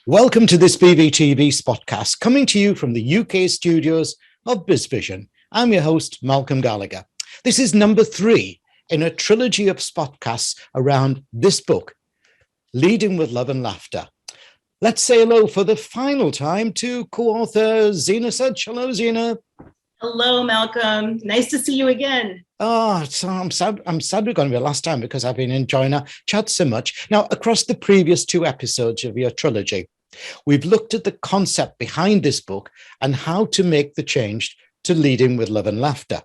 Welcome to this BVTV Spotcast, coming to you from the UK studios of BizVision. I'm your host, Malcolm Gallagher. This is number 3 in a trilogy of Spotcasts around this book, Leading with Love and Laughter. Let's say hello for the final time to co-author Zina Sutch. Hello, Zina. Hello, Malcolm. Nice to see you again. So I'm sad we're going to be the last time because I've been enjoying our chat so much. Now, across the previous 2 episodes of your trilogy, we've looked at the concept behind this book and how to make the change to leading with love and laughter.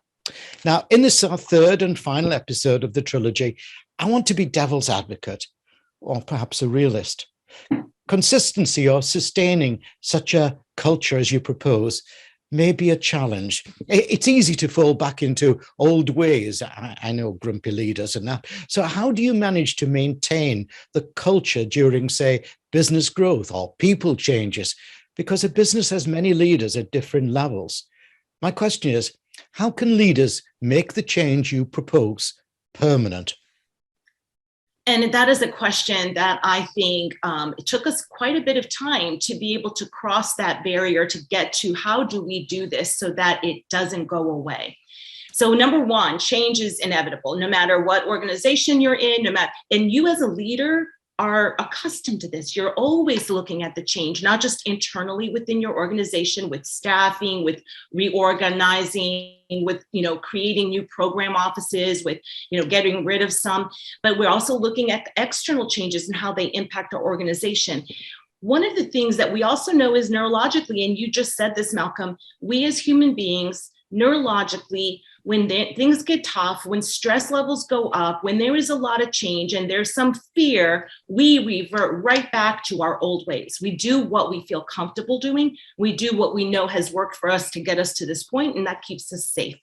Now, in this our 3rd and final episode of the trilogy, I want to be devil's advocate, or perhaps a realist. Consistency or sustaining such a culture as you propose may be a challenge. It's easy to fall back into old ways. I know grumpy leaders and that. So how do you manage to maintain the culture during, say, business growth or people changes? Because a business has many leaders at different levels. My question is, how can leaders make the change you propose permanent? And that is a question that I think it took us quite a bit of time to be able to cross that barrier to get to how do we do this so that it doesn't go away. So number 1, change is inevitable, no matter what organization you're in, and you as a leader are accustomed to this. You're always looking at the change, not just internally within your organization, with staffing, with reorganizing, with creating new program offices, with getting rid of some, but we're also looking at external changes and how they impact our organization. One of the things that we also know is neurologically, and you just said this, Malcolm, we as human beings, neurologically, when things get tough, when stress levels go up, when there is a lot of change and there's some fear, we revert right back to our old ways. We do what we feel comfortable doing. We do what we know has worked for us to get us to this point, and that keeps us safe.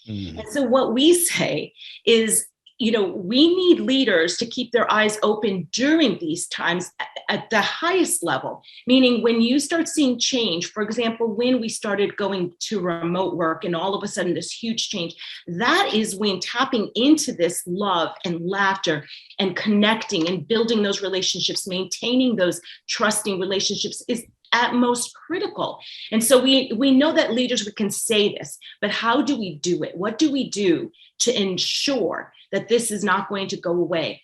And so what we say is, we need leaders to keep their eyes open during these times at the highest level, meaning when you start seeing change, for example, when we started going to remote work and all of a sudden this huge change, that is when tapping into this love and laughter and connecting and building those relationships, maintaining those trusting relationships is at most critical. And so we know that leaders, we can say this, but how do we do it? What do we do to ensure that this is not going to go away?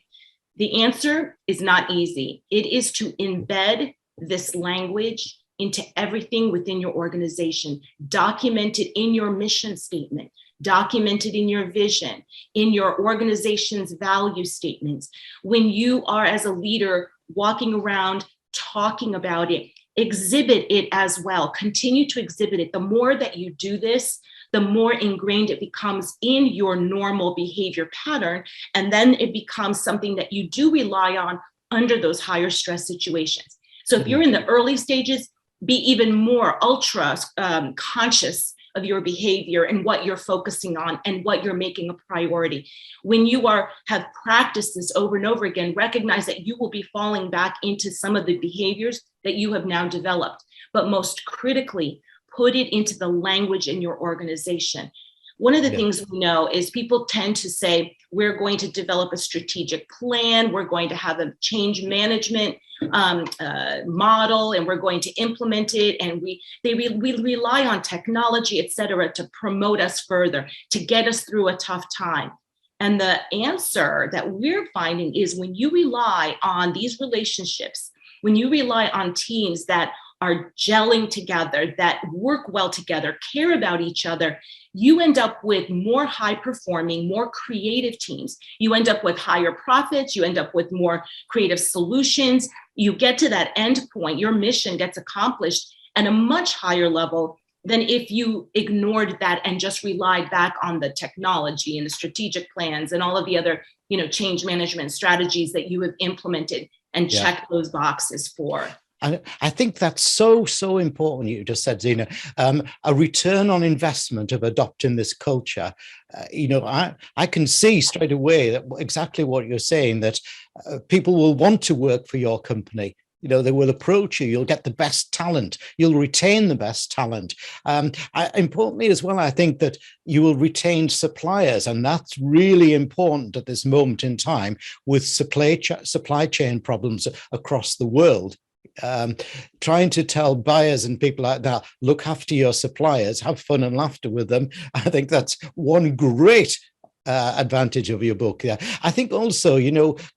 The answer is not easy. It is to embed this language into everything within your organization, document it in your mission statement, document it in your vision, in your organization's value statements. When you are, as a leader, walking around talking about it, exhibit it as well. Continue to exhibit it. The more that you do this, the more ingrained it becomes in your normal behavior pattern. And then it becomes something that you do rely on under those higher stress situations. So if you're in the early stages, be even more ultra conscious of your behavior and what you're focusing on and what you're making a priority. When you have practiced this over and over again, recognize that you will be falling back into some of the behaviors that you have now developed. But most critically, put it into the language in your organization. One of the things we know is people tend to say, we're going to develop a strategic plan, we're going to have a change management model, and we're going to implement it. And we rely on technology, et cetera, to promote us further, to get us through a tough time. And the answer that we're finding is when you rely on these relationships, when you rely on teams that are gelling together, that work well together, care about each other, you end up with more high-performing, more creative teams. You end up with higher profits. You end up with more creative solutions. You get to that end point. Your mission gets accomplished at a much higher level than if you ignored that and just relied back on the technology and the strategic plans and all of the other, change management strategies that you have implemented and checked those boxes for. I think that's so important. You just said, Zina, a return on investment of adopting this culture. I can see straight away that exactly what you're saying, that people will want to work for your company. They will approach you. You'll get the best talent. You'll retain the best talent. Importantly as well, I think that you will retain suppliers, and that's really important at this moment in time with supply chain problems across the world. trying to tell buyers and people like that, look after your suppliers, have fun and laughter with them. I think that's one great advantage of your book. Yeah, I think also,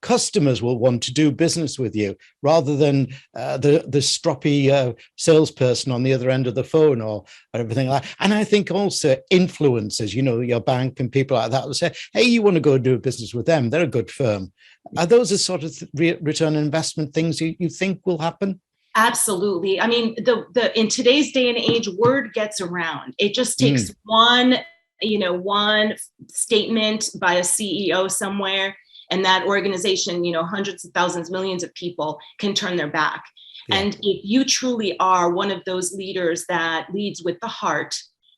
customers will want to do business with you rather than the stroppy salesperson on the other end of the phone or everything like that. And I think also influencers, your bank and people like that will say, hey, you want to go do business with them? They're a good firm. Are those the sort of return on investment things you think will happen? Absolutely. I mean, the in today's day and age, word gets around. It just takes one statement by a CEO somewhere, and that organization, hundreds of thousands, millions of people can turn their back. Yeah. And if you truly are one of those leaders that leads with the heart,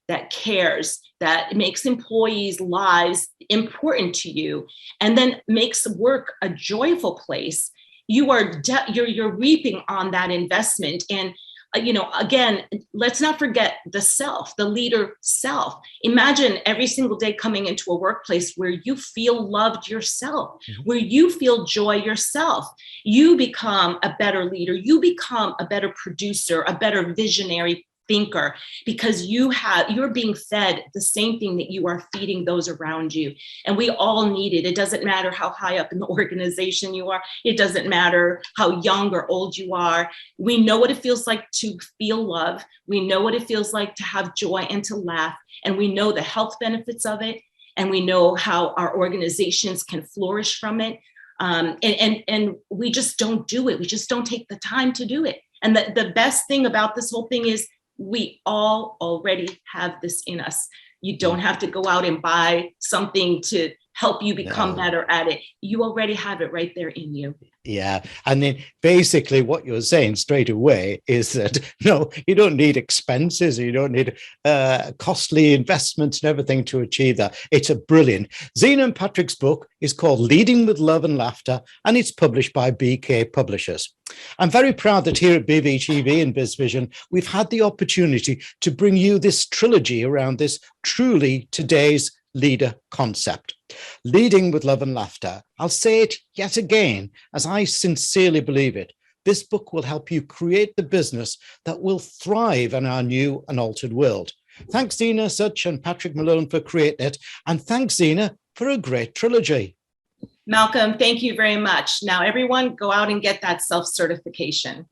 that cares, that makes employees' lives important to you, and then makes work a joyful place, you're reaping on that investment. And again, let's not forget the leader self. Imagine every single day coming into a workplace where you feel loved yourself, where you feel joy yourself. You become a better leader. You become a better producer, a better visionary thinker, because you're being fed the same thing that you are feeding those around you. And we all need it. It doesn't matter how high up in the organization you are. It doesn't matter how young or old you are. We know what it feels like to feel love. We know what it feels like to have joy and to laugh. And we know the health benefits of it. And we know how our organizations can flourish from it. And we just don't do it. We just don't take the time to do it. And the best thing about this whole thing is we all already have this in us. You don't have to go out and buy something to help you become better at it. You already have it right there in you. Yeah. And then basically what you're saying straight away is that, no, you don't need expenses, or you don't need costly investments and everything to achieve that. It's a brilliant. Zina and Patrick's book is called Leading with Love and Laughter, and it's published by BK Publishers. I'm very proud that here at BVTV and BizVision, we've had the opportunity to bring you this trilogy around this truly today's leader concept. Leading with love and laughter. I'll say it yet again, as I sincerely believe it. This book will help you create the business that will thrive in our new and altered world. Thanks, Zina Sutch and Patrick Malone, for creating it. And thanks, Zina, for a great trilogy. Malcolm, thank you very much. Now, everyone, go out and get that self-certification.